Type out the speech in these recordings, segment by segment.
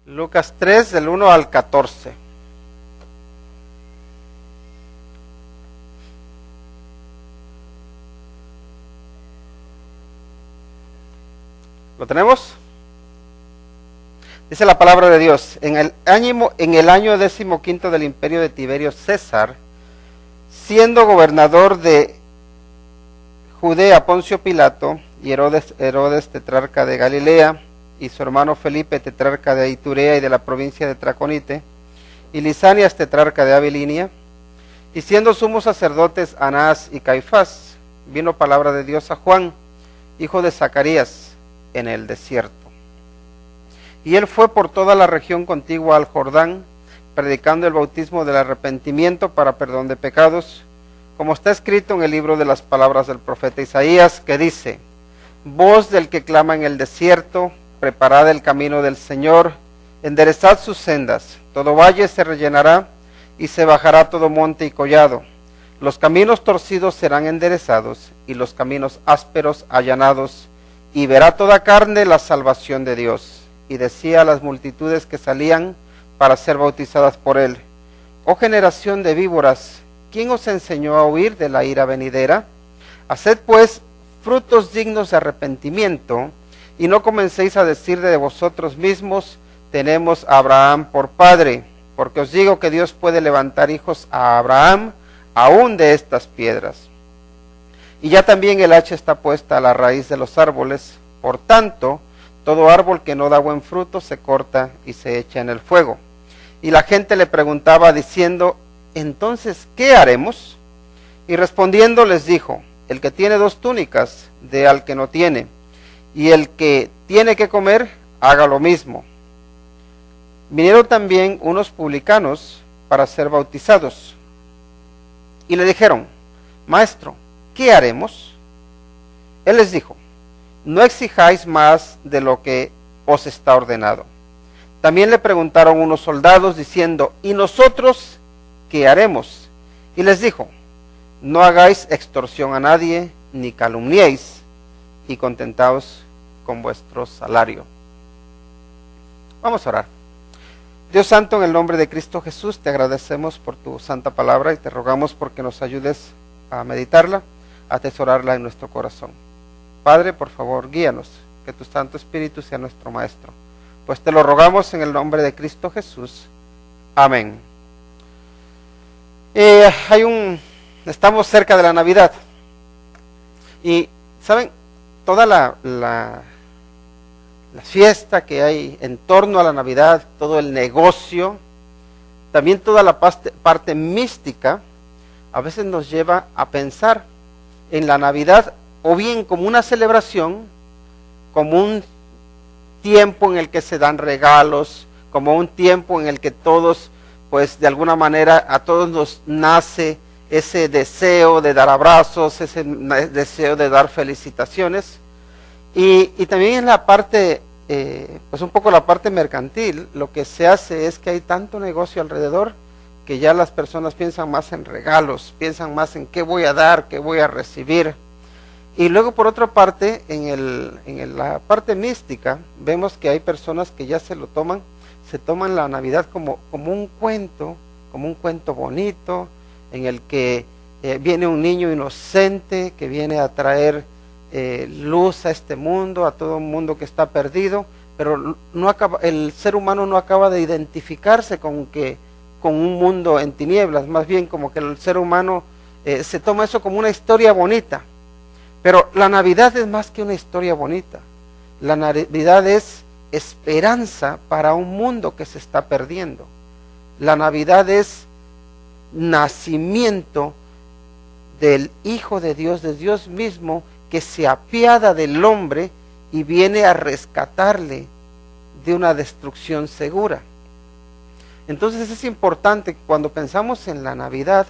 Lucas 3, del 1 al 14. ¿Lo tenemos? Dice la palabra de Dios: en el año 15 del imperio de Tiberio César, siendo gobernador de Judea Poncio Pilato, y Herodes tetrarca de Galilea, y su hermano Felipe tetrarca de Iturea y de la provincia de Traconite, y Lisanias tetrarca de Abilinia, y siendo sumos sacerdotes Anás y Caifás, vino palabra de Dios a Juan, hijo de Zacarías, en el desierto. Y él fue por toda la región contigua al Jordán, predicando el bautismo del arrepentimiento para perdón de pecados, como está escrito en el libro de las palabras del profeta Isaías, que dice: voz del que clama en el desierto, preparad el camino del Señor, enderezad sus sendas, todo valle se rellenará, y se bajará todo monte y collado. Los caminos torcidos serán enderezados, y los caminos ásperos allanados, y verá toda carne la salvación de Dios. Y decía a las multitudes que salían para ser bautizadas por él: oh generación de víboras, ¿quién os enseñó a huir de la ira venidera? Haced pues frutos dignos de arrepentimiento, y no comencéis a decir de vosotros mismos: tenemos a Abraham por padre, porque os digo que Dios puede levantar hijos a Abraham aún de estas piedras. Y ya también el hacha está puesta a la raíz de los árboles, por tanto, todo árbol que no da buen fruto se corta y se echa en el fuego. Y la gente le preguntaba diciendo: entonces, ¿qué haremos? Y respondiendo les dijo: el que tiene 2 túnicas, dé al que no tiene, y el que tiene que comer, haga lo mismo. Vinieron también unos publicanos para ser bautizados, y le dijeron: maestro, ¿qué haremos? Él les dijo: no exijáis más de lo que os está ordenado. También le preguntaron unos soldados diciendo: ¿y nosotros qué haremos? Y les dijo: no hagáis extorsión a nadie, ni calumniéis, y contentaos con vuestro salario. Vamos a orar. Dios santo, en el nombre de Cristo Jesús, te agradecemos por tu santa palabra y te rogamos porque nos ayudes a meditarla, a atesorarla en nuestro corazón. Padre, por favor, guíanos, que tu Santo Espíritu sea nuestro Maestro. Pues te lo rogamos en el nombre de Cristo Jesús. Amén. Estamos cerca de la Navidad. Y, ¿saben? Toda la fiesta que hay en torno a la Navidad, todo el negocio, también toda la parte mística, a veces nos lleva a pensar en la Navidad o bien como una celebración, como un tiempo en el que se dan regalos, como un tiempo en el que todos, pues de alguna manera a todos nos nace ese deseo de dar abrazos, ese deseo de dar felicitaciones. Y también en la parte, pues un poco la parte mercantil, lo que se hace es que hay tanto negocio alrededor que ya las personas piensan más en regalos, piensan más en qué voy a dar, qué voy a recibir. Y luego por otra parte, en la parte mística, vemos que hay personas que ya se toman la Navidad como un cuento bonito, en el que viene un niño inocente que viene a traer luz a este mundo, a todo un mundo que está perdido, pero el ser humano no acaba de identificarse con un mundo en tinieblas, más bien como que el ser humano se toma eso como una historia bonita. Pero la Navidad es más que una historia bonita. La Navidad es esperanza para un mundo que se está perdiendo. La Navidad es nacimiento del Hijo de Dios mismo, que se apiada del hombre y viene a rescatarle de una destrucción segura. Entonces es importante que cuando pensamos en la Navidad,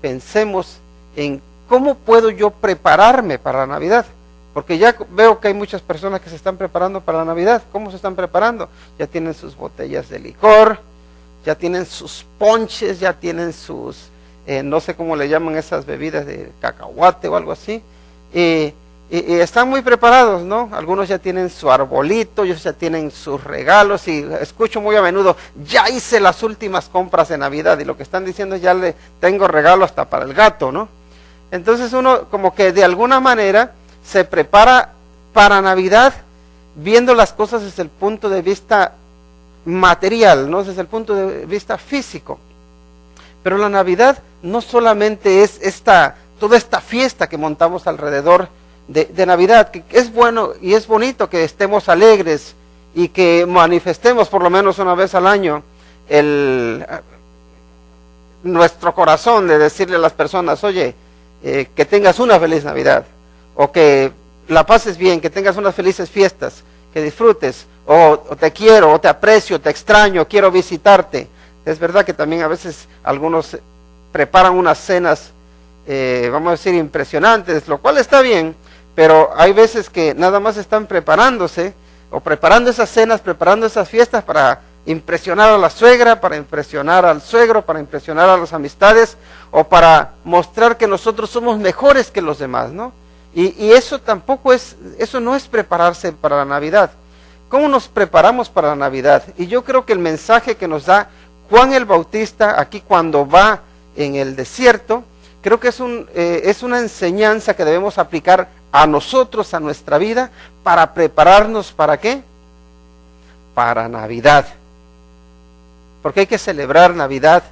pensemos en ¿cómo puedo yo prepararme para la Navidad? Porque ya veo que hay muchas personas que se están preparando para la Navidad. ¿Cómo se están preparando? Ya tienen sus botellas de licor, ya tienen sus ponches, ya tienen sus, no sé cómo le llaman esas bebidas de cacahuate o algo así. y están muy preparados, ¿no? Algunos ya tienen su arbolito, ellos ya tienen sus regalos, y escucho muy a menudo, ya hice las últimas compras de Navidad, y lo que están diciendo es, ya le tengo regalo hasta para el gato, ¿no? Entonces uno como que de alguna manera se prepara para Navidad viendo las cosas desde el punto de vista material, no desde el punto de vista físico. Pero la Navidad no solamente es toda esta fiesta que montamos alrededor de Navidad, que es bueno y es bonito que estemos alegres y que manifestemos por lo menos una vez al año nuestro corazón de decirle a las personas, oye, que tengas una feliz Navidad, o que la pases bien, que tengas unas felices fiestas, que disfrutes, o te quiero, o te aprecio, te extraño, quiero visitarte. Es verdad que también a veces algunos preparan unas cenas, vamos a decir, impresionantes, lo cual está bien, pero hay veces que nada más están preparándose, o preparando esas cenas, preparando esas fiestas para impresionar a la suegra, para impresionar al suegro, para impresionar a las amistades, o para mostrar que nosotros somos mejores que los demás, ¿no? Y eso tampoco eso no es prepararse para la Navidad. ¿Cómo nos preparamos para la Navidad? Y yo creo que el mensaje que nos da Juan el Bautista aquí cuando va en el desierto, creo que es una enseñanza que debemos aplicar a nosotros, a nuestra vida, para prepararnos, ¿para qué? Para Navidad. Porque hay que celebrar Navidad,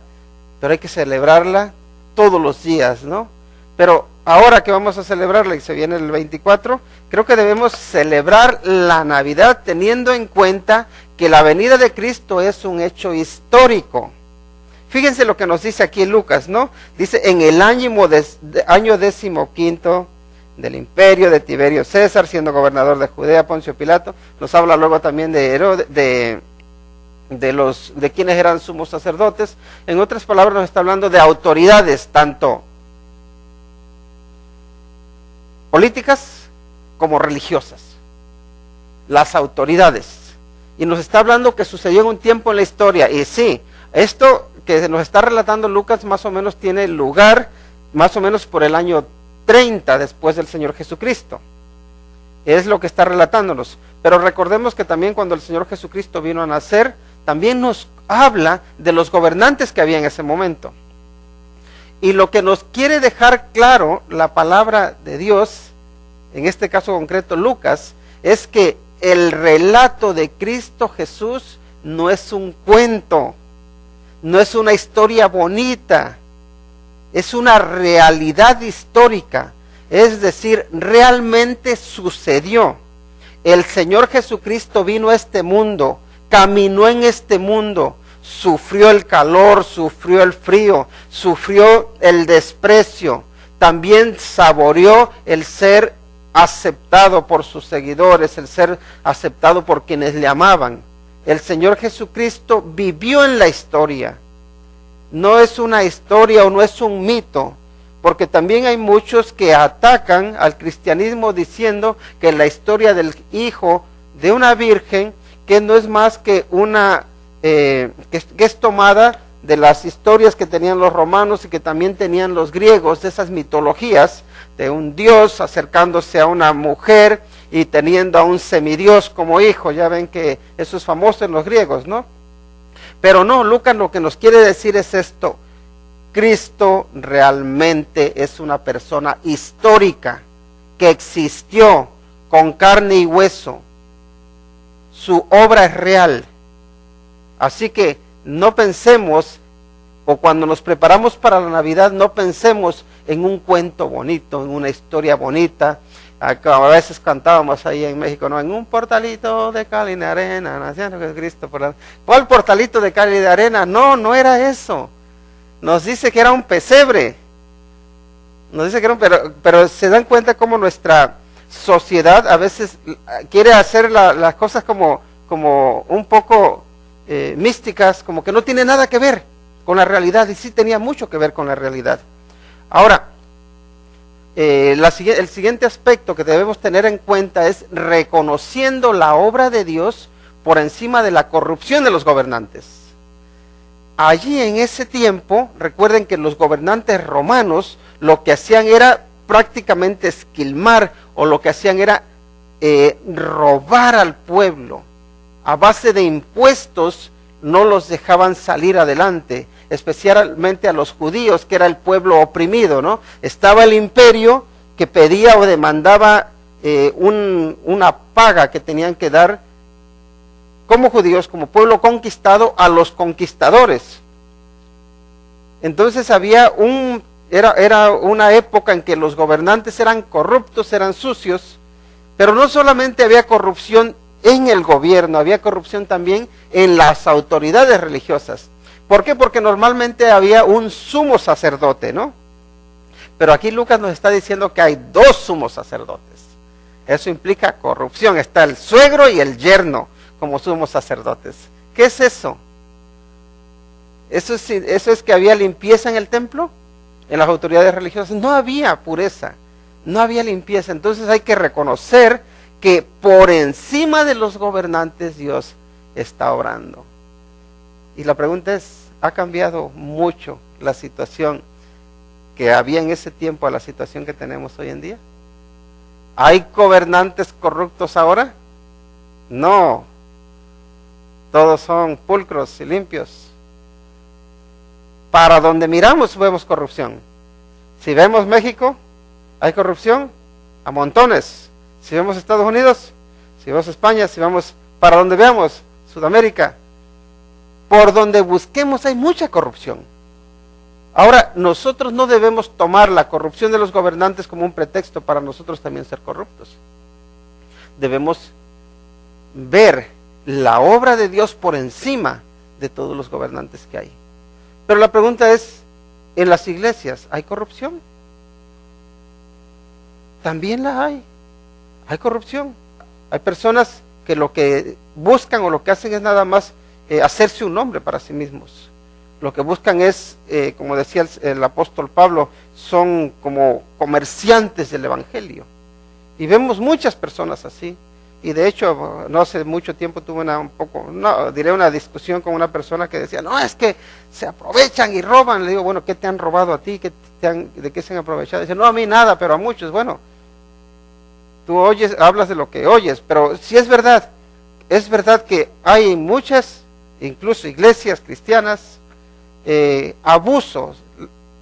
pero hay que celebrarla todos los días, ¿no? Pero ahora que vamos a celebrarla y se viene el 24, creo que debemos celebrar la Navidad teniendo en cuenta que la venida de Cristo es un hecho histórico. Fíjense lo que nos dice aquí Lucas, ¿no? Dice, en el año 15 del imperio de Tiberio César, siendo gobernador de Judea, Poncio Pilato. Nos habla luego también de Herodes, de quienes eran sumos sacerdotes. En otras palabras, nos está hablando de autoridades, tanto políticas como religiosas. Las autoridades. Y nos está hablando que sucedió en un tiempo en la historia. Y sí, esto que nos está relatando Lucas más o menos tiene lugar más o menos por el año 30 después del Señor Jesucristo. Es lo que está relatándonos. Pero recordemos que también cuando el Señor Jesucristo vino a nacer, también nos habla de los gobernantes que había en ese momento. Y lo que nos quiere dejar claro la palabra de Dios, en este caso concreto Lucas, es que el relato de Cristo Jesús no es un cuento, no es una historia bonita, es una realidad histórica, es decir, realmente sucedió. El Señor Jesucristo vino a este mundo, caminó en este mundo, sufrió el calor, sufrió el frío, sufrió el desprecio, también saboreó el ser aceptado por sus seguidores, el ser aceptado por quienes le amaban. El Señor Jesucristo vivió en la historia. No es una historia o no es un mito, porque también hay muchos que atacan al cristianismo diciendo que la historia del hijo de una virgen, que no es más que que es tomada de las historias que tenían los romanos y que también tenían los griegos, de esas mitologías de un dios acercándose a una mujer y teniendo a un semidios como hijo. Ya ven que eso es famoso en los griegos, ¿no? Pero no, Lucas lo que nos quiere decir es esto: Cristo realmente es una persona histórica que existió con carne y hueso. Su obra es real. Así que no pensemos, o cuando nos preparamos para la Navidad, no pensemos en un cuento bonito, en una historia bonita. A veces cantábamos ahí en México, ¿no? En un portalito de cal y de arena, naciendo Jesucristo. ¿Cuál portalito de cal y de arena? No, no era eso. Nos dice que era un pesebre. Nos dice que era pero se dan cuenta cómo nuestra sociedad a veces quiere hacer las cosas como un poco místicas, como que no tiene nada que ver con la realidad, y sí tenía mucho que ver con la realidad. Ahora, el siguiente aspecto que debemos tener en cuenta es reconociendo la obra de Dios por encima de la corrupción de los gobernantes. Allí en ese tiempo, recuerden que los gobernantes romanos lo que hacían era prácticamente esquilmar, o lo que hacían era robar al pueblo. A base de impuestos no los dejaban salir adelante, especialmente a los judíos, que era el pueblo oprimido, ¿no? Estaba el imperio que pedía o demandaba una paga que tenían que dar como judíos, como pueblo conquistado, a los conquistadores. Entonces era una época en que los gobernantes eran corruptos, eran sucios, pero no solamente había corrupción en el gobierno, había corrupción también en las autoridades religiosas. ¿Por qué? Porque normalmente había un sumo sacerdote, ¿no? Pero aquí Lucas nos está diciendo que hay dos sumos sacerdotes. Eso implica corrupción. Está el suegro y el yerno como sumos sacerdotes. ¿Qué es eso? ¿Eso es que había limpieza en el templo? En las autoridades religiosas no había pureza, no había limpieza. Entonces hay que reconocer que por encima de los gobernantes Dios está obrando. Y la pregunta es, ¿ha cambiado mucho la situación que había en ese tiempo a la situación que tenemos hoy en día? ¿Hay gobernantes corruptos ahora? No. Todos son pulcros y limpios. Para donde miramos vemos corrupción. Si vemos México, hay corrupción a montones. Si vemos Estados Unidos, si vemos España, si vamos para donde veamos, Sudamérica, por donde busquemos hay mucha corrupción. Ahora, nosotros no debemos tomar la corrupción de los gobernantes como un pretexto para nosotros también ser corruptos. Debemos ver la obra de Dios por encima de todos los gobernantes que hay. Pero la pregunta es, ¿en las iglesias hay corrupción? También la hay. Hay corrupción. Hay personas que lo que buscan o lo que hacen es nada más hacerse un nombre para sí mismos. Lo que buscan es, como decía el apóstol Pablo, son como comerciantes del evangelio. Y vemos muchas personas así. Y de hecho, no hace mucho tiempo tuve una discusión con una persona que decía, no, es que se aprovechan y roban. Le digo, bueno, ¿qué te han robado a ti? ¿De qué se han aprovechado? Dice, no, a mí nada, pero a muchos. Bueno, tú hablas de lo que oyes, pero si es verdad que hay muchas, incluso iglesias cristianas, abusos.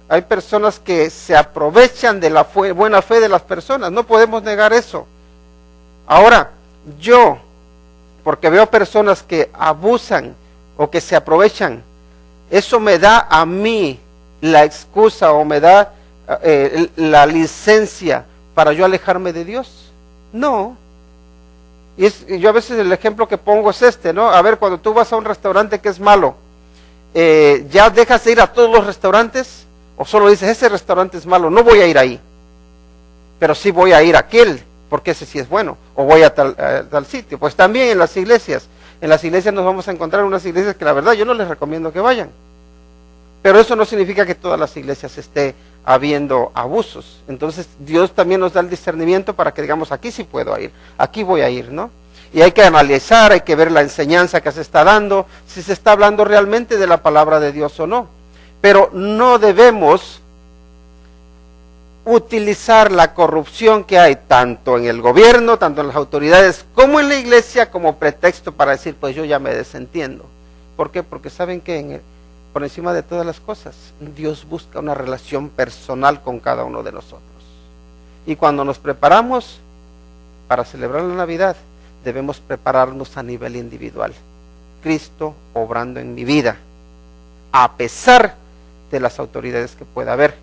Hay personas que se aprovechan de la buena fe de las personas, no podemos negar eso. Ahora, yo, porque veo personas que abusan o que se aprovechan, ¿eso me da a mí la excusa o me da la licencia para yo alejarme de Dios? No. Yo a veces el ejemplo que pongo es este, ¿no? A ver, cuando tú vas a un restaurante que es malo, ¿ya dejas de ir a todos los restaurantes? ¿O solo dices, ese restaurante es malo, no voy a ir ahí, pero sí voy a ir a aquel, porque ese sí es bueno, o voy a tal sitio? Pues también en las iglesias nos vamos a encontrar unas iglesias que la verdad yo no les recomiendo que vayan, pero eso no significa que todas las iglesias esté habiendo abusos. Entonces Dios también nos da el discernimiento para que digamos, aquí sí puedo ir, aquí voy a ir, ¿no? Y hay que analizar, hay que ver la enseñanza que se está dando, si se está hablando realmente de la palabra de Dios o no. Pero no debemos utilizar la corrupción que hay tanto en el gobierno, tanto en las autoridades, como en la iglesia, como pretexto para decir, pues yo ya me desentiendo. ¿Por qué? Porque saben que por encima de todas las cosas, Dios busca una relación personal con cada uno de nosotros. Y cuando nos preparamos para celebrar la Navidad, debemos prepararnos a nivel individual. Cristo obrando en mi vida, a pesar de las autoridades que pueda haber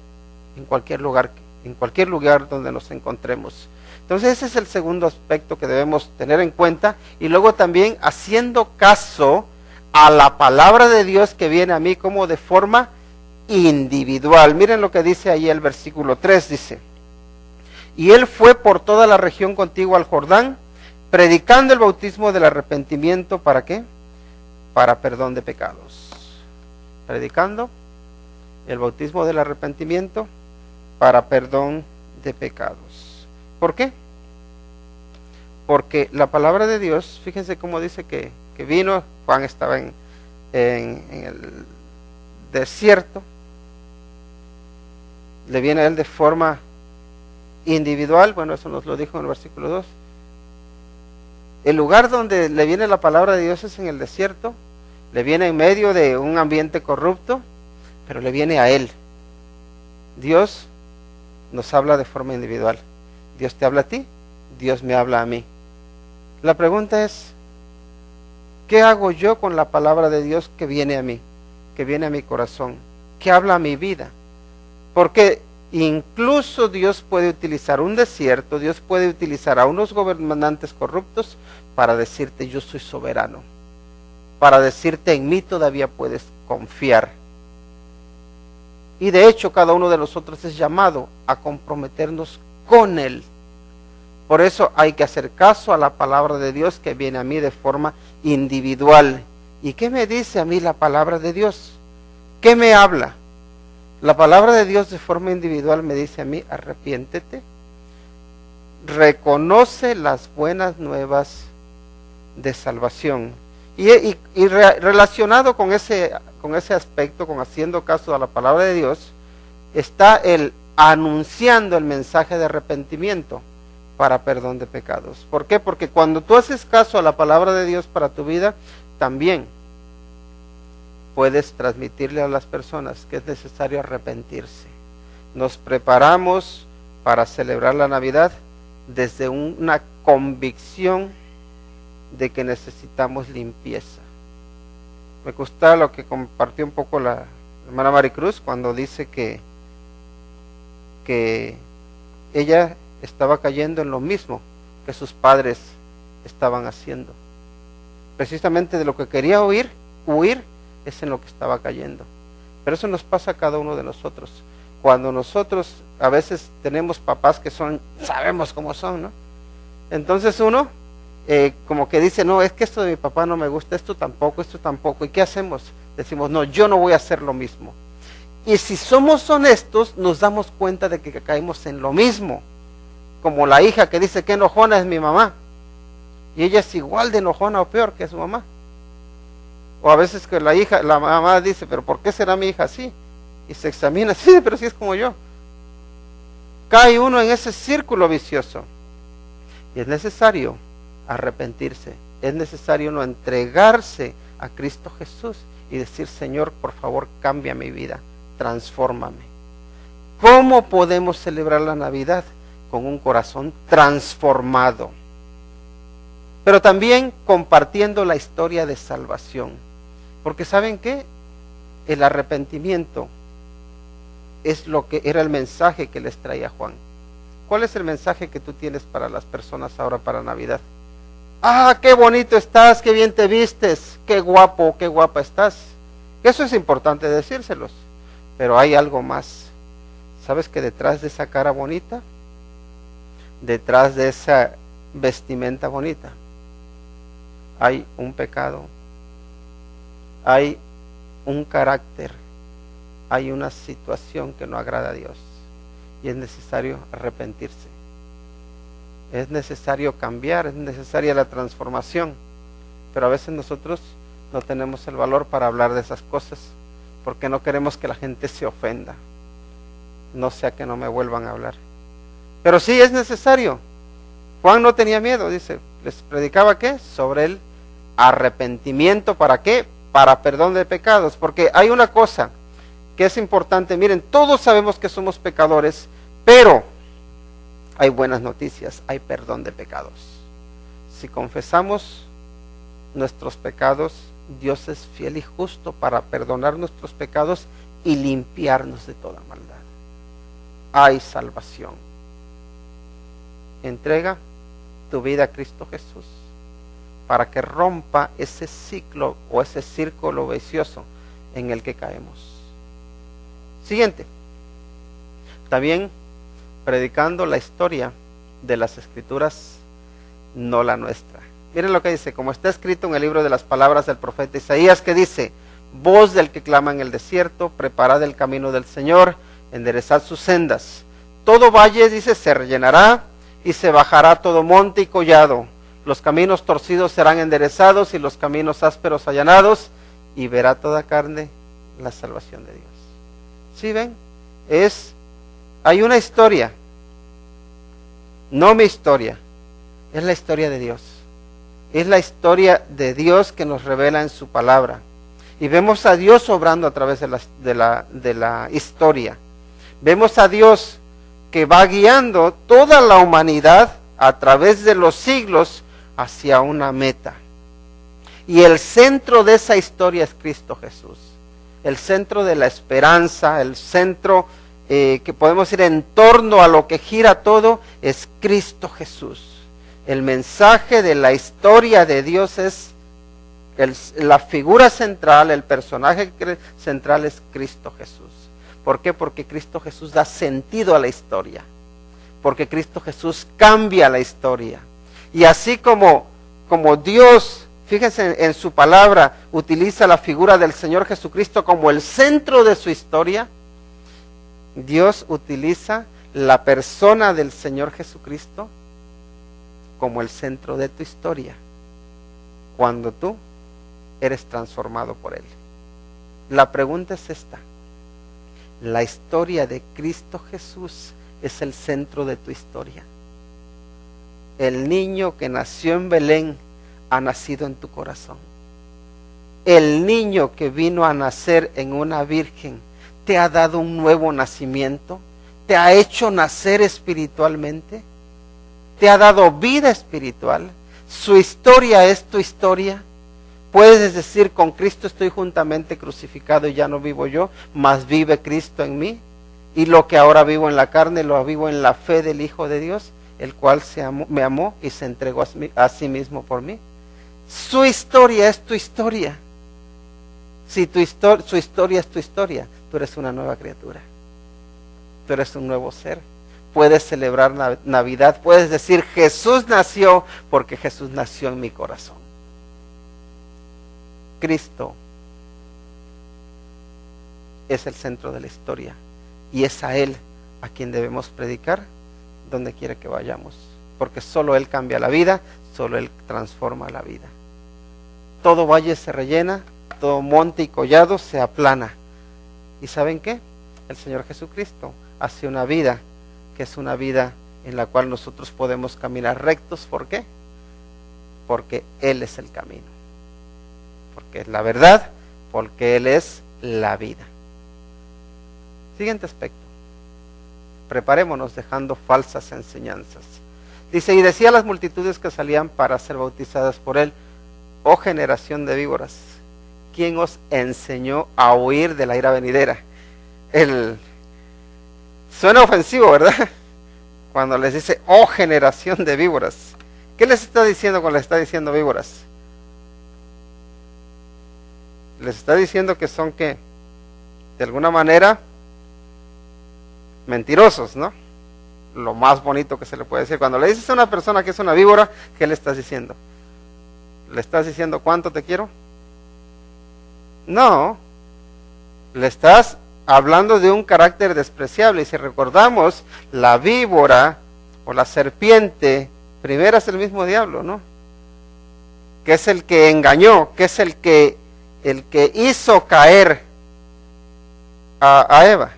en cualquier lugar donde nos encontremos. Entonces ese es el segundo aspecto que debemos tener en cuenta, y luego también haciendo caso a la palabra de Dios que viene a mí como de forma individual. Miren lo que dice ahí el versículo 3, dice, y él fue por toda la región contigua al Jordán, predicando el bautismo del arrepentimiento, ¿para qué? Para perdón de pecados. Predicando el bautismo del arrepentimiento para perdón de pecados. ¿Por qué? Porque la palabra de Dios, fíjense cómo dice que vino, Juan estaba en el desierto, le viene a él de forma individual, bueno, eso nos lo dijo en el versículo 2. El lugar donde le viene la palabra de Dios es en el desierto, le viene en medio de un ambiente corrupto, pero le viene a Él. Dios nos habla de forma individual. Dios te habla a ti, Dios me habla a mí. La pregunta es, ¿qué hago yo con la palabra de Dios que viene a mí, que viene a mi corazón, que habla a mi vida? Porque incluso Dios puede utilizar un desierto, Dios puede utilizar a unos gobernantes corruptos para decirte yo soy soberano, para decirte en mí todavía puedes confiar. Y de hecho cada uno de nosotros es llamado a comprometernos con Él. Por eso hay que hacer caso a la palabra de Dios que viene a mí de forma individual. ¿Y qué me dice a mí la palabra de Dios? ¿Qué me habla? La palabra de Dios de forma individual me dice a mí, arrepiéntete, reconoce las buenas nuevas de salvación. Y relacionado con ese aspecto, con haciendo caso a la palabra de Dios, está el anunciando el mensaje de arrepentimiento para perdón de pecados. ¿Por qué? Porque cuando tú haces caso a la palabra de Dios para tu vida, también puedes transmitirle a las personas que es necesario arrepentirse. Nos preparamos para celebrar la Navidad desde una convicción de que necesitamos limpieza. Me gusta lo que compartió un poco la hermana Maricruz cuando dice que ella estaba cayendo en lo mismo que sus padres estaban haciendo. Precisamente de lo que quería huir es en lo que estaba cayendo. Pero eso nos pasa a cada uno de nosotros. Cuando nosotros a veces tenemos papás que sabemos cómo son, ¿no? Entonces uno como que dice, no, es que esto de mi papá no me gusta, esto tampoco. ¿Y qué hacemos? Decimos, no, yo no voy a hacer lo mismo. Y si somos honestos, nos damos cuenta de que caemos en lo mismo. Como la hija que dice, qué enojona es mi mamá. Y ella es igual de enojona o peor que su mamá. O a veces que la mamá dice, pero ¿por qué será mi hija así? Y se examina, sí, pero sí es como yo. Cae uno en ese círculo vicioso. Y es necesario arrepentirse. Es necesario no entregarse a Cristo Jesús y decir, Señor, por favor, cambia mi vida, transfórmame. ¿Cómo podemos celebrar la Navidad? Con un corazón transformado, pero también compartiendo la historia de salvación, porque ¿saben qué? El arrepentimiento es lo que era el mensaje que les traía Juan. ¿Cuál es el mensaje que tú tienes para las personas ahora para Navidad? Ah, qué bonito estás, qué bien te vistes, qué guapo, qué guapa estás. Eso es importante decírselos, pero hay algo más. ¿Sabes que detrás de esa cara bonita, detrás de esa vestimenta bonita, hay un pecado, hay un carácter, hay una situación que no agrada a Dios y es necesario arrepentirse, es necesario cambiar, es necesaria la transformación, pero a veces nosotros no tenemos el valor para hablar de esas cosas porque no queremos que la gente se ofenda, no sea que no me vuelvan a hablar. Pero sí es necesario. Juan no tenía miedo, dice, les predicaba ¿qué? Sobre el arrepentimiento, ¿para qué? Para perdón de pecados, porque hay una cosa que es importante, miren, todos sabemos que somos pecadores, pero hay buenas noticias, hay perdón de pecados. Si confesamos nuestros pecados, Dios es fiel y justo para perdonar nuestros pecados y limpiarnos de toda maldad. Hay salvación. Entrega tu vida a Cristo Jesús para que rompa ese ciclo o ese círculo vicioso en el que caemos. Siguiente. También predicando la historia de las Escrituras, no la nuestra. Miren lo que dice, como está escrito en el libro de las palabras del profeta Isaías, que dice, voz del que clama en el desierto, preparad el camino del Señor, enderezad sus sendas. Todo valle, dice, se rellenará, y se bajará todo monte y collado. Los caminos torcidos serán enderezados y los caminos ásperos allanados, y verá toda carne la salvación de Dios. ¿Sí ven? Hay una historia no mi historia, es la historia de Dios. Es la historia de Dios que nos revela en su palabra. Y vemos a Dios obrando a través de la historia. Vemos a Dios que va guiando toda la humanidad a través de los siglos hacia una meta. Y el centro de esa historia es Cristo Jesús. El centro de la esperanza, el centro que podemos ir en torno a lo que gira todo, es Cristo Jesús. El mensaje de la historia de Dios es, la figura central, el personaje central es Cristo Jesús. ¿Por qué? Porque Cristo Jesús da sentido a la historia. Porque Cristo Jesús cambia la historia. Y así como Dios, fíjense en su palabra, utiliza la figura del Señor Jesucristo como el centro de su historia, Dios utiliza la persona del Señor Jesucristo como el centro de tu historia, cuando tú eres transformado por Él. La pregunta es esta: ¿la historia de Cristo Jesús es el centro de tu historia? El niño que nació en Belén ha nacido en tu corazón. El niño que vino a nacer en una virgen te ha dado un nuevo nacimiento, te ha hecho nacer espiritualmente, te ha dado vida espiritual. Su historia es tu historia. Puedes decir, con Cristo estoy juntamente crucificado y ya no vivo yo, mas vive Cristo en mí. Y lo que ahora vivo en la carne, lo vivo en la fe del Hijo de Dios, el cual me amó y se entregó a sí mismo por mí. Su historia es tu historia. Si su historia es tu historia, tú eres una nueva criatura. Tú eres un nuevo ser. Puedes celebrar Navidad, puedes decir, Jesús nació, porque Jesús nació en mi corazón. Cristo es el centro de la historia y es a Él a quien debemos predicar donde quiera que vayamos, porque solo Él cambia la vida, solo Él transforma la vida. Todo valle se rellena, todo monte y collado se aplana. ¿Y saben qué? El Señor Jesucristo hace una vida que es una vida en la cual nosotros podemos caminar rectos. ¿Por qué? Porque Él es el camino, porque es la verdad, porque Él es la vida. Siguiente aspecto: preparémonos dejando falsas enseñanzas. Dice, y decía a las multitudes que salían para ser bautizadas por Él, oh generación de víboras, ¿quién os enseñó a huir de la ira venidera? Suena ofensivo, ¿verdad? Cuando les dice, oh generación de víboras. ¿Qué les está diciendo cuando les está diciendo víboras? Les está diciendo que son, ¿qué? De alguna manera, mentirosos, ¿no? Lo más bonito que se le puede decir. Cuando le dices a una persona que es una víbora, ¿qué le estás diciendo? ¿Le estás diciendo cuánto te quiero? No. Le estás hablando de un carácter despreciable. Y si recordamos, la víbora o la serpiente, primero es el mismo diablo, ¿no? Que es el que engañó, que es el que hizo caer a Eva.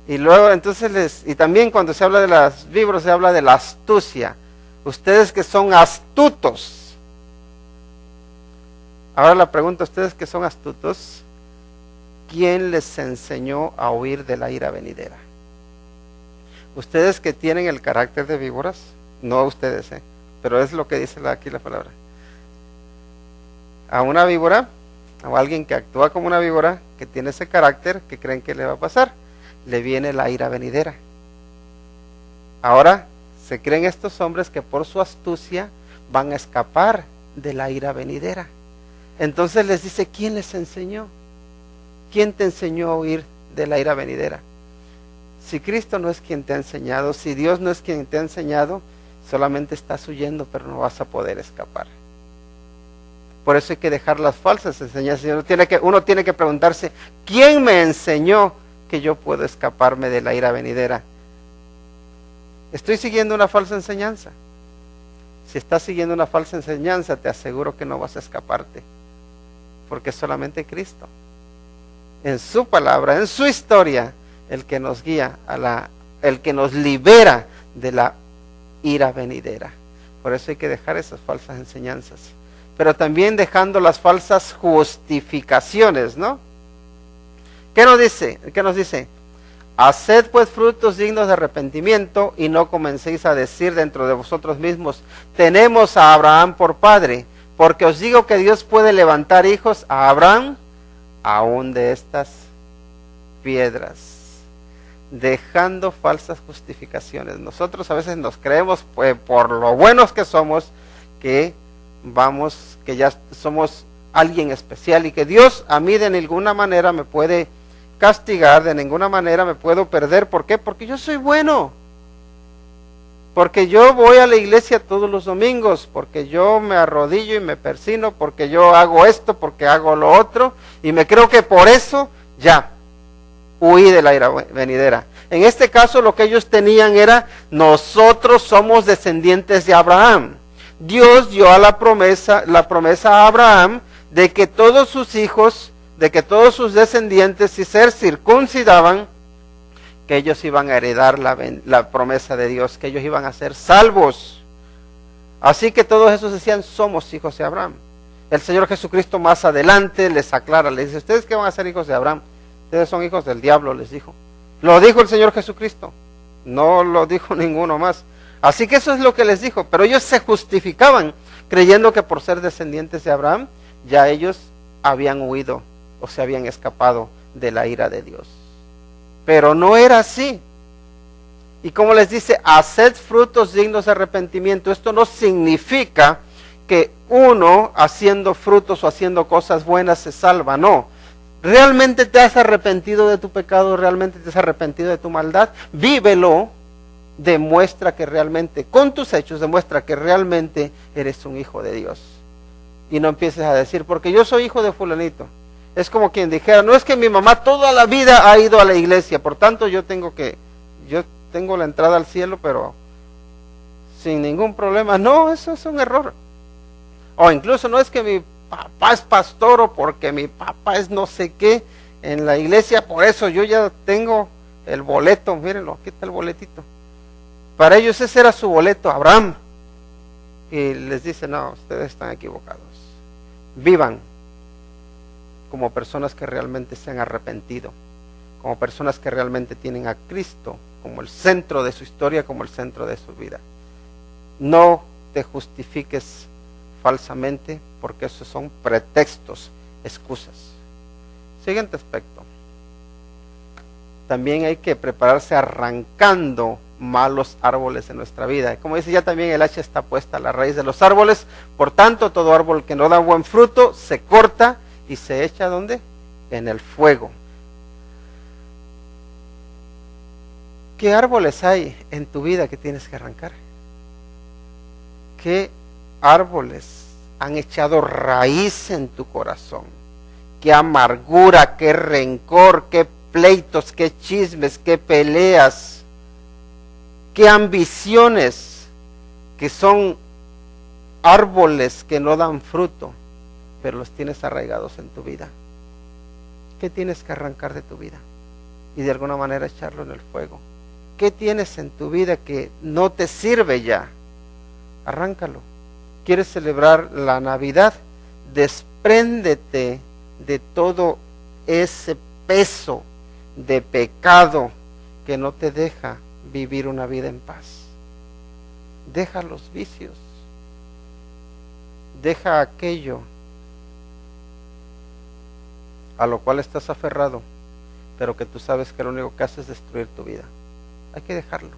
Y luego entonces y también cuando se habla de las víboras se habla de la astucia. Ustedes que son astutos. Ahora la pregunta, ustedes que son astutos, ¿quién les enseñó a huir de la ira venidera? Ustedes que tienen el carácter de víboras, no ustedes, pero es lo que dice aquí la palabra. A una víbora, o a alguien que actúa como una víbora, que tiene ese carácter, ¿qué creen que le va a pasar? Le viene la ira venidera. Ahora, se creen estos hombres que por su astucia van a escapar de la ira venidera. Entonces les dice, ¿quién les enseñó? ¿Quién te enseñó a huir de la ira venidera? Si Cristo no es quien te ha enseñado, si Dios no es quien te ha enseñado, solamente estás huyendo, pero no vas a poder escapar. Por eso hay que dejar las falsas enseñanzas. Uno tiene que preguntarse, ¿quién me enseñó que yo puedo escaparme de la ira venidera? ¿Estoy siguiendo una falsa enseñanza? Si estás siguiendo una falsa enseñanza, te aseguro que no vas a escaparte, porque es solamente Cristo, en su palabra, en su historia, el que nos guía el que nos libera de la ira venidera. Por eso hay que dejar esas falsas enseñanzas. Pero también dejando las falsas justificaciones, ¿no? ¿Qué nos dice? ¿Qué nos dice? Haced pues frutos dignos de arrepentimiento y no comencéis a decir dentro de vosotros mismos, tenemos a Abraham por padre, porque os digo que Dios puede levantar hijos a Abraham aún de estas piedras. Dejando falsas justificaciones. Nosotros a veces nos creemos, pues, por lo buenos que somos, que ya somos alguien especial y que Dios a mí de ninguna manera me puede castigar, de ninguna manera me puedo perder. ¿Por qué? Porque yo soy bueno. Porque yo voy a la iglesia todos los domingos, porque yo me arrodillo y me persino, porque yo hago esto, porque hago lo otro, y me creo que por eso ya huí de la ira venidera. En este caso lo que ellos tenían era, nosotros somos descendientes de Abraham. Dios dio a la promesa a Abraham de que todos sus hijos, de que todos sus descendientes, si se circuncidaban, que ellos iban a heredar la promesa de Dios, que ellos iban a ser salvos. Así que todos esos decían, somos hijos de Abraham. El Señor Jesucristo más adelante les aclara, les dice, ¿ustedes qué van a ser hijos de Abraham? Ustedes son hijos del diablo, les dijo. Lo dijo el Señor Jesucristo, no lo dijo ninguno más. Así que eso es lo que les dijo, pero ellos se justificaban creyendo que por ser descendientes de Abraham, ya ellos habían huido o se habían escapado de la ira de Dios. Pero no era así. Y como les dice, haced frutos dignos de arrepentimiento. Esto no significa que uno haciendo frutos o haciendo cosas buenas se salva, no. ¿Realmente te has arrepentido de tu pecado? ¿Realmente te has arrepentido de tu maldad? Vívelo, demuestra que realmente, con tus hechos, demuestra que realmente eres un hijo de Dios. Y no empieces a decir, porque yo soy hijo de fulanito. Es como quien dijera, no es que mi mamá toda la vida ha ido a la iglesia, por tanto yo tengo la entrada al cielo, pero sin ningún problema. No, eso es un error. O incluso no es que mi papá es pastor o porque mi papá es no sé qué en la iglesia, por eso yo ya tengo el boleto, mírenlo, aquí está el boletito. Para ellos ese era su boleto, Abraham. Y les dice, no, ustedes están equivocados. Vivan como personas que realmente se han arrepentido, como personas que realmente tienen a Cristo como el centro de su historia, como el centro de su vida. No te justifiques falsamente, porque esos son pretextos, excusas. Siguiente aspecto. También hay que prepararse arrancando malos árboles en nuestra vida. Como dice ya también, el hacha está puesta a la raíz de los árboles. Por tanto, todo árbol que no da buen fruto se corta y se echa ¿dónde? En el fuego. ¿Qué árboles hay en tu vida que tienes que arrancar? ¿Qué árboles han echado raíz en tu corazón? ¿Qué amargura, qué rencor, qué pleitos, qué chismes, qué peleas, qué ambiciones, que son árboles que no dan fruto, pero los tienes arraigados en tu vida? ¿Qué tienes que arrancar de tu vida? Y de alguna manera echarlo en el fuego. ¿Qué tienes en tu vida que no te sirve ya? Arráncalo. ¿Quieres celebrar la Navidad? Despréndete de todo ese peso de pecado que no te deja vivir una vida en paz. Deja los vicios. Deja aquello a lo cual estás aferrado, pero que tú sabes que lo único que hace es destruir tu vida. Hay que dejarlo.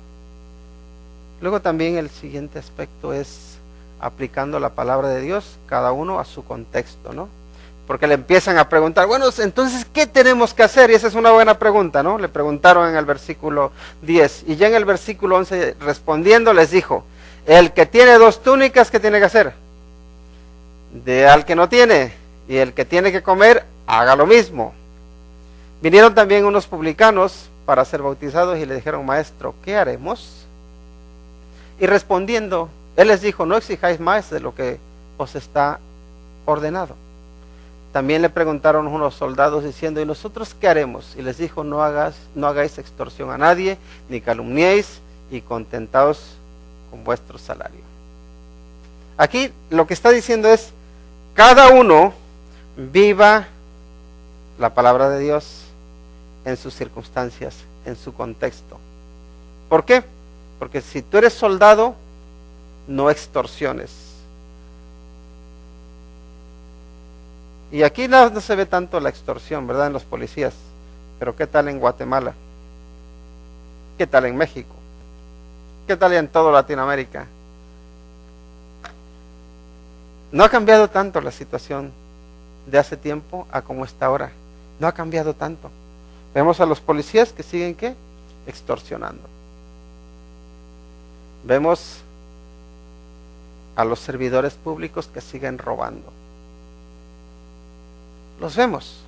Luego también el siguiente aspecto es aplicando la palabra de Dios, cada uno a su contexto, ¿no? Porque le empiezan a preguntar, bueno, entonces, ¿qué tenemos que hacer? Y esa es una buena pregunta, ¿no? Le preguntaron en el versículo 10, y ya en el versículo 11, respondiendo, les dijo, el que tiene 2 túnicas, ¿qué tiene que hacer? Al que no tiene, y el que tiene que comer, haga lo mismo. Vinieron también unos publicanos para ser bautizados y le dijeron, maestro, ¿qué haremos? Y respondiendo, él les dijo, no exijáis más de lo que os está ordenado. También le preguntaron unos soldados diciendo, ¿y nosotros qué haremos? Y les dijo, no hagáis extorsión a nadie, ni calumniéis, y contentaos con vuestro salario. Aquí lo que está diciendo es, cada uno viva la palabra de Dios en sus circunstancias, en su contexto. ¿Por qué? Porque si tú eres soldado, no extorsiones. Y aquí no se ve tanto la extorsión, ¿verdad? En los policías. Pero ¿qué tal en Guatemala? ¿Qué tal en México? ¿Qué tal en toda Latinoamérica? No ha cambiado tanto la situación de hace tiempo a como está ahora. No ha cambiado tanto. Vemos a los policías que siguen, ¿qué? Extorsionando. Vemos a los servidores públicos que siguen robando. Los vemos.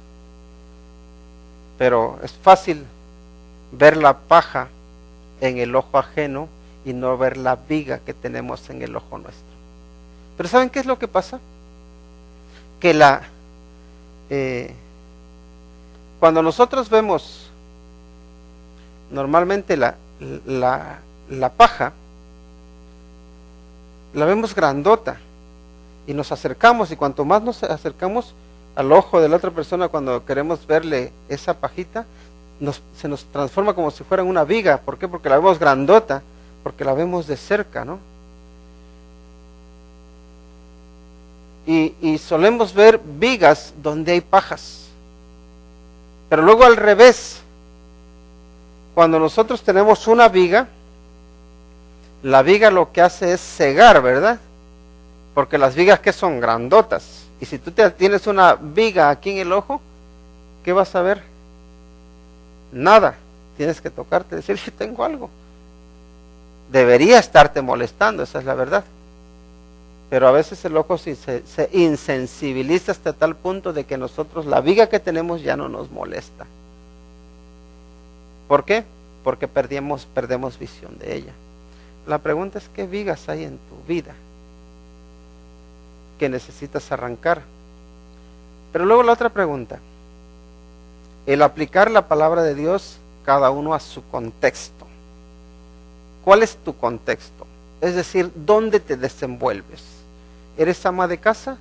Pero es fácil ver la paja en el ojo ajeno y no ver la viga que tenemos en el ojo nuestro. Pero ¿saben qué es lo que pasa? Que cuando nosotros vemos normalmente la paja, la vemos grandota y nos acercamos, y cuanto más nos acercamos al ojo de la otra persona cuando queremos verle esa pajita, se nos transforma como si fuera una viga. ¿Por qué? Porque la vemos grandota, porque la vemos de cerca, ¿no? Y solemos ver vigas donde hay pajas. Pero luego al revés, cuando nosotros tenemos una viga, la viga lo que hace es cegar, ¿verdad? Porque las vigas que son grandotas. Y si tú tienes una viga aquí en el ojo, ¿qué vas a ver? Nada. Tienes que tocarte y decir, si tengo algo. Debería estarte molestando, esa es la verdad. Pero a veces el ojo se insensibiliza hasta tal punto de que nosotros la viga que tenemos ya no nos molesta. ¿Por qué? Porque perdemos visión de ella. La pregunta es, ¿qué vigas hay en tu vida que necesitas arrancar? Pero luego la otra pregunta, el aplicar la palabra de Dios cada uno a su contexto. ¿Cuál es tu contexto? Es decir, ¿dónde te desenvuelves? ¿Eres ama de casa?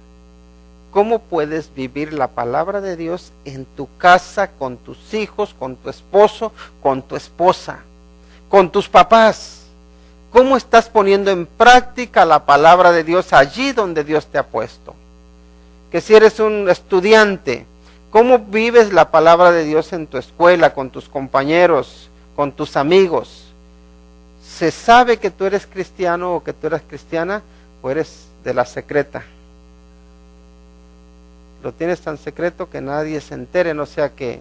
¿Cómo puedes vivir la palabra de Dios en tu casa, con tus hijos, con tu esposo, con tu esposa, con tus papás? ¿Cómo estás poniendo en práctica la palabra de Dios allí donde Dios te ha puesto? Que si eres un estudiante, ¿cómo vives la palabra de Dios en tu escuela, con tus compañeros, con tus amigos? ¿Se sabe que tú eres cristiano o que tú eres cristiana o eres de la secreta? Lo tienes tan secreto que nadie se entere, no sea que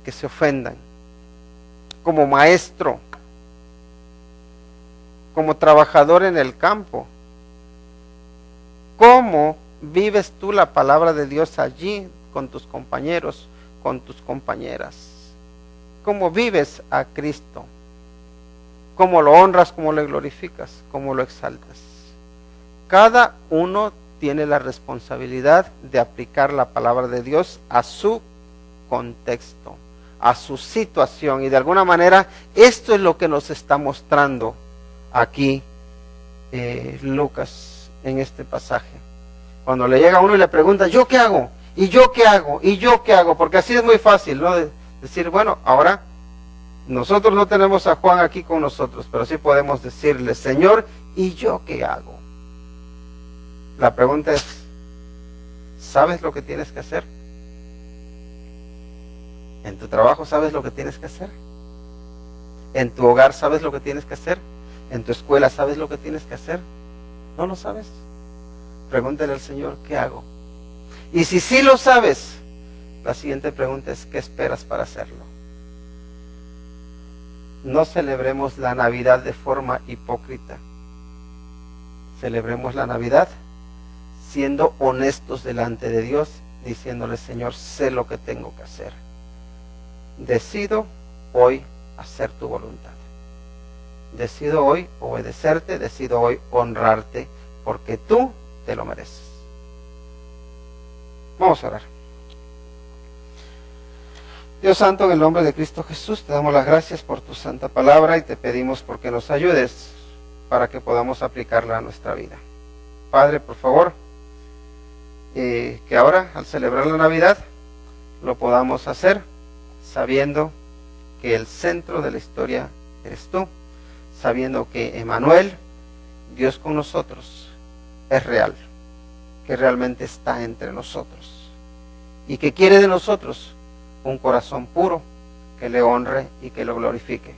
se ofendan. Como maestro, como trabajador en el campo, ¿cómo vives tú la palabra de Dios allí con tus compañeros, con tus compañeras? ¿Cómo vives a Cristo? ¿Cómo lo honras, cómo lo glorificas, cómo lo exaltas? Cada uno tiene la responsabilidad de aplicar la palabra de Dios a su contexto, a su situación, y de alguna manera esto es lo que nos está mostrando aquí Lucas en este pasaje. Cuando le llega a uno y le pregunta, ¿yo qué hago? ¿Y yo qué hago? ¿Y yo qué hago? Porque así es muy fácil, ¿no? Decir, bueno, ahora nosotros no tenemos a Juan aquí con nosotros, pero sí podemos decirle, Señor, ¿y yo qué hago? La pregunta es, ¿sabes lo que tienes que hacer? ¿En tu trabajo sabes lo que tienes que hacer? ¿En tu hogar sabes lo que tienes que hacer? ¿En tu escuela sabes lo que tienes que hacer? ¿No lo sabes? Pregúntale al Señor, ¿qué hago? Y si sí lo sabes, la siguiente pregunta es, ¿qué esperas para hacerlo? No celebremos la Navidad de forma hipócrita. Celebremos la Navidad siendo honestos delante de Dios, diciéndole, Señor, sé lo que tengo que hacer. Decido hoy hacer tu voluntad. Decido hoy obedecerte, decido hoy honrarte, porque tú te lo mereces. Vamos a orar. Dios Santo, en el nombre de Cristo Jesús, te damos las gracias por tu santa palabra y te pedimos porque nos ayudes para que podamos aplicarla a nuestra vida. Padre, por favor, que ahora, al celebrar la Navidad, lo podamos hacer sabiendo que el centro de la historia eres tú, sabiendo que Emmanuel, Dios con nosotros, es real, que realmente está entre nosotros y que quiere de nosotros un corazón puro que le honre y que lo glorifique.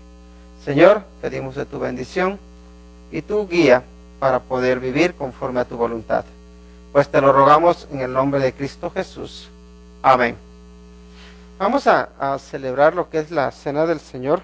Señor, pedimos de tu bendición y tu guía para poder vivir conforme a tu voluntad. Pues te lo rogamos en el nombre de Cristo Jesús. Amén. Vamos a celebrar lo que es la Cena del Señor.